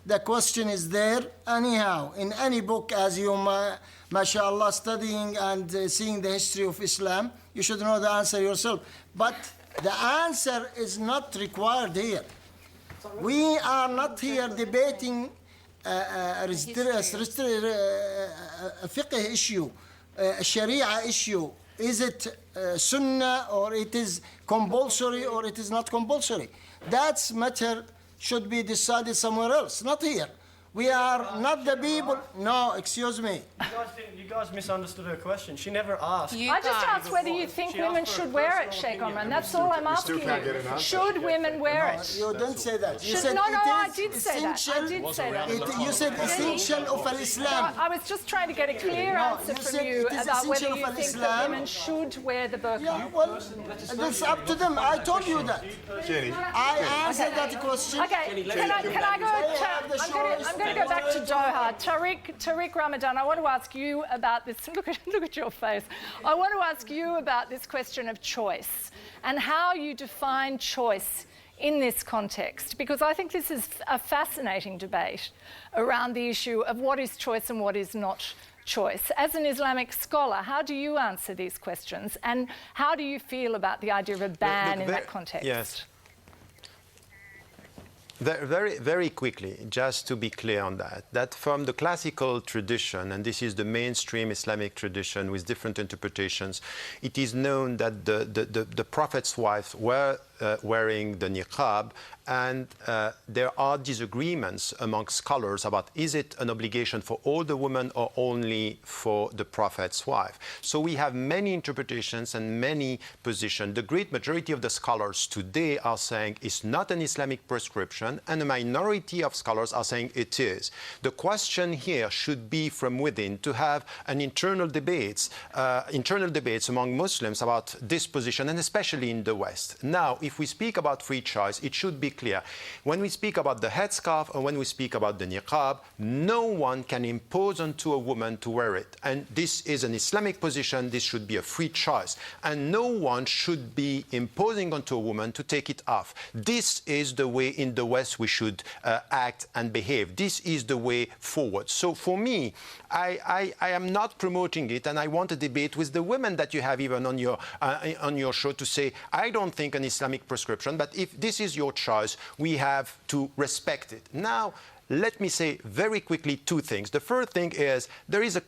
The question is there. Anyhow, in any book, as you, mashallah, studying and seeing the history of Islam, you should know the answer yourself. But the answer is not required here. We are not here debating a fiqh issue, a sharia issue. Is it sunnah, or it is compulsory, or it is not compulsory? That matter should be decided somewhere else, not here. We are not the people. No, excuse me. You guys misunderstood her question. She never asked. I just asked whether you think women should wear it, Sheikh Omran. That's all I'm asking you. Should women wear it? You didn't say that. You said no, I it did is say that. I did say that. You said essential of Islam. I was just trying to get a clear answer from you about whether you think that women should wear the burqa. Yeah, well, that's up to them. I told you that. I answered that question. Okay, can I go? I'm going to go back to Doha. Tariq Ramadan, I want to ask you about this. Look at your face. I want to ask you about this question of choice and how you define choice in this context, because I think this is a fascinating debate around the issue of what is choice and what is not choice. As an Islamic scholar, how do you answer these questions, and how do you feel about the idea of a ban in that context? Yes. Very, very quickly, just to be clear on that from the classical tradition, and this is the mainstream Islamic tradition with different interpretations, it is known that the Prophet's wives were wearing the niqab, and there are disagreements among scholars about is it an obligation for all the women or only for the Prophet's wife. So we have many interpretations and many positions. The great majority of the scholars today are saying it's not an Islamic prescription, and a minority of scholars are saying it is. The question here should be from within, to have an internal debates among Muslims about this position, and especially in the West. Now, if we speak about free choice, it should be clear. When we speak about the headscarf or when we speak about the niqab, no one can impose onto a woman to wear it. And this is an Islamic position. This should be a free choice. And no one should be imposing onto a woman to take it off. This is the way in the West we should act and behave. This is the way forward. So for me, I am not promoting it, and I want a debate with the women that you have even on your show to say, I don't think an Islamic prescription, but if this is your choice, we have to respect it. Now, let me say very quickly two things. The first thing is there is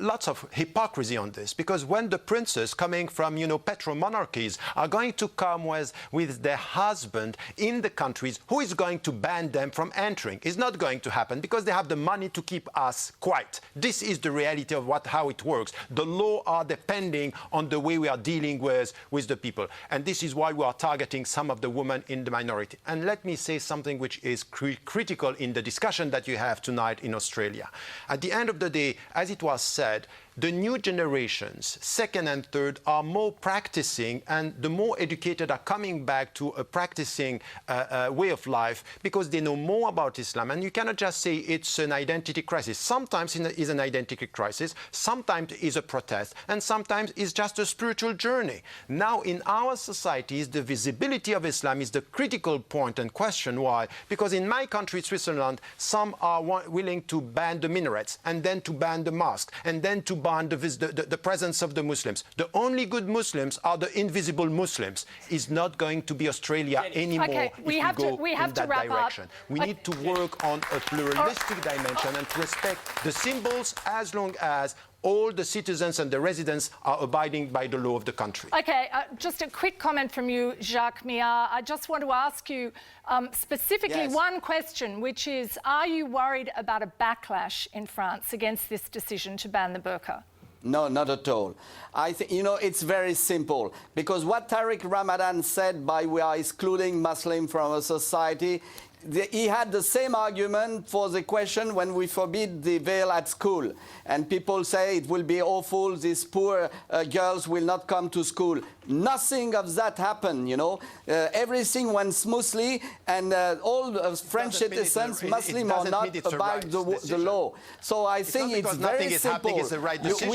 lots of hypocrisy on this, because when the princes coming from, petro-monarchies are going to come with their husband in the countries, who is going to ban them from entering? It's not going to happen, because they have the money to keep us quiet. This is the reality of how it works. The law are depending on the way we are dealing with the people. And this is why we are targeting some of the women in the minority. And let me say something which is critical in the discussion that you have tonight in Australia. At the end of the day, as it was said, the new generations, second and third, are more practicing, and the more educated are coming back to a practicing way of life, because they know more about Islam. And you cannot just say it's an identity crisis. Sometimes it is an identity crisis, sometimes it is a protest, and sometimes it's just a spiritual journey. Now, in our societies, the visibility of Islam is the critical point and question. Why? Because in my country, Switzerland, some are willing to ban the minarets, and then to ban the mosque, and then to ban the presence of the Muslims. The only good Muslims are the invisible Muslims. It's not going to be Australia anymore. Okay, we have to wrap direction. up. We need to work on a pluralistic dimension and to respect the symbols, as long as all the citizens and the residents are abiding by the law of the country. Okay, just a quick comment from you, Jacques Millard. I just want to ask you specifically one question, which is, are you worried about a backlash in France against this decision to ban the burqa? No, not at all. I think, it's very simple. Because what Tariq Ramadan said by we are excluding Muslims from a society, he had the same argument for the question when we forbid the veil at school. And people say it will be awful, these poor girls will not come to school. Nothing of that happened, everything went smoothly, and all French citizens, Muslim or not, abide the law. So I think it's very simple.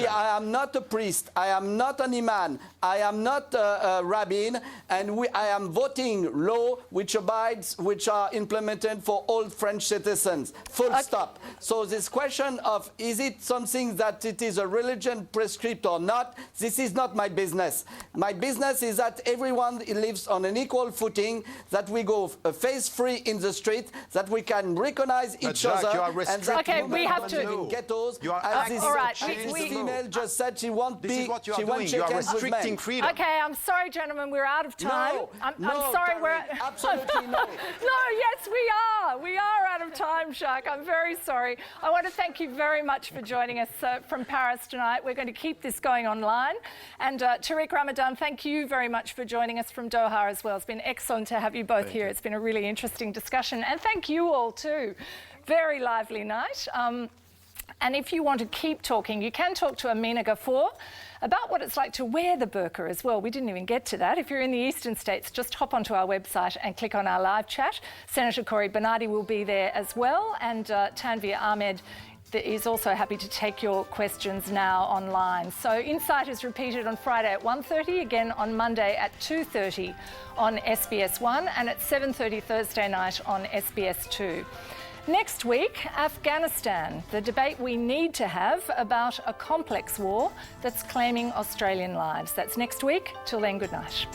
I am not a priest, I am not an imam, I am not a rabbin, and I am voting law which are in implemented for all French citizens. Full stop. So this question of is it something that it is a religion prescribed or not, this is not my business. My business is that everyone lives on an equal footing, that we go face-free in the street, that we can recognize each other, and that Okay, we have to. in ghettos. All right, this female just said she won't This be. is what you are she won't doing. shake You are hands with restricting men. freedom. Okay, I'm sorry, gentlemen, we're out of time. No, I'm no, sorry, Tariq, absolutely no. No, yes, we are. We are out of time, Jacques. I'm very sorry. I want to thank you very much for joining us from Paris tonight. We're going to keep this going online. And Tariq Ramadan, thank you very much for joining us from Doha as well. It's been excellent to have you both here. It's been a really interesting discussion. And thank you all too. Very lively night. And if you want to keep talking, you can talk to Amina Ghafour about what it's like to wear the burqa as well. We didn't even get to that. If you're in the eastern states, just hop onto our website and click on our live chat. Senator Cory Bernardi will be there as well, and Tanvir Ahmed is also happy to take your questions now online. So Insight is repeated on Friday at 1:30, again on Monday at 2:30 on SBS1, and at 7:30 Thursday night on SBS2. Next week, Afghanistan, the debate we need to have about a complex war that's claiming Australian lives. That's next week. Till then, good night.